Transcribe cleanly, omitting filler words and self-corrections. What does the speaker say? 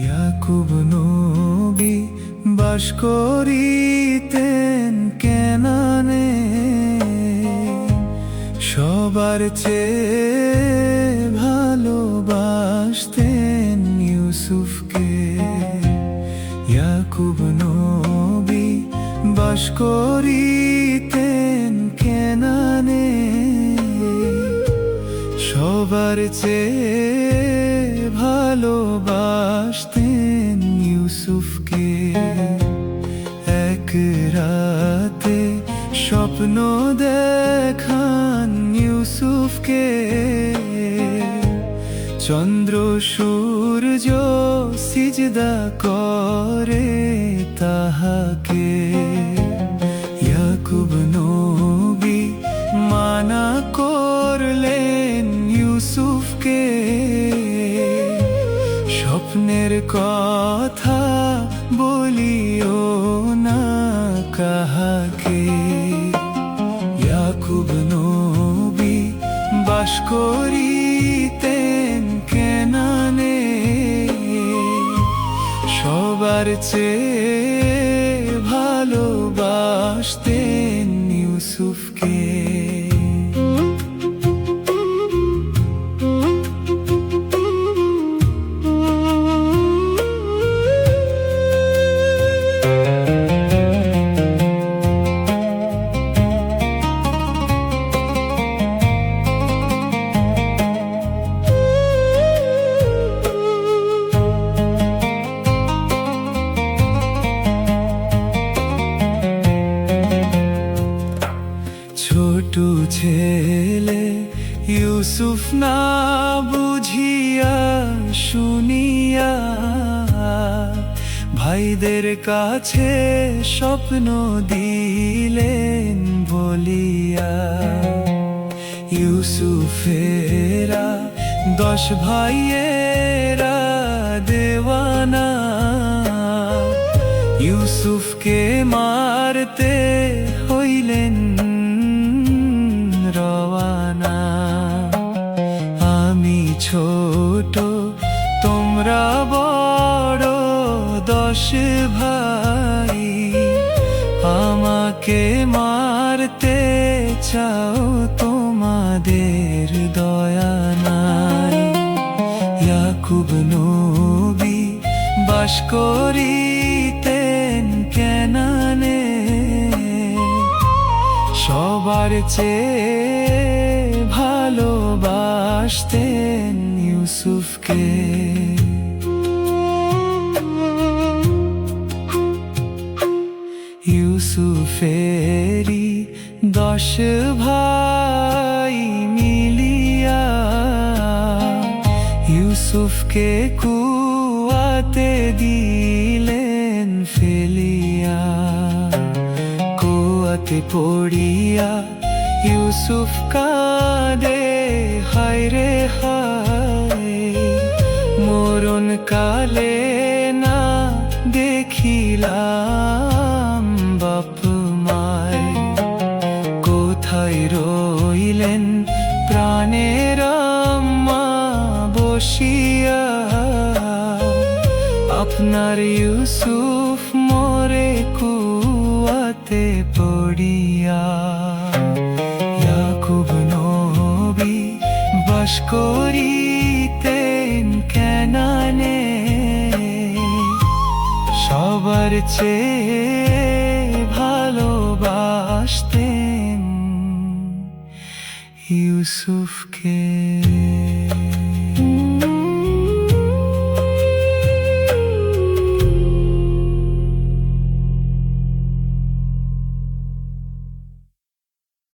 ইয়াকুব নবী বাস করিতেন কেনানে, সবার চেয়ে ভালোবাসতেন ইউসুফকে। ইয়াকুব নবী বাস করিতেন কেনানে, সবার চেয়ে ভালোবাসতেন ইউসুফকে। এক রাতে স্বপ্ন দেখান ইউসুফকে, চন্দ্র সূর্য সিজদা করে তাহাকে। ইয়াকুব নবী মানা করলেন ইউসুফকে, স্বপ্নের কথা বলিও না কাহাকে। ইয়াকুব নবী বাস করিতেন কেনানে, সবার চেয়ে ভালোবাসতেন ইউসুফকে। ছোট ছেলে ইউসুফ না বুঝিয়া শুনিয়া, ভাইদের কাছে স্বপ্ন দিলেন বলিয়া। ইউসুফেরা 10 ভাইয়েরা দেওয়ানা, ইউসুফকে মারতে হইলেন রওয়ানা। আমি ছোট তোমরা বড় 10 ভাই, আমাকে মারতে চাও তোমাদের দয়া নাই। ইয়াকুব নবী বাস করিতেন কেনানে, সবার চেয়ে ভালোবাসতেন ইউসুফকে। ইউসুফেরি 10 ভাই মিলিয়া, ইউসুফকে কুয়াতে দিলেন ফেলিয়া। কুয়াতে পড়িয়া ইউসুফ কাঁদে হায় রে হায়, মরণ কালে না দেখিলাম বাপ মায়। কোথায় রইলেন প্রাণের আম্মা বসিয়া, আপনার ইউসুফ মরে কুয়াতে পড়িয়া। ইয়াকুব নবী বাস করিতেন কেনানে, সবার চেয়ে ভালোবাসতেন ইউসুফকে।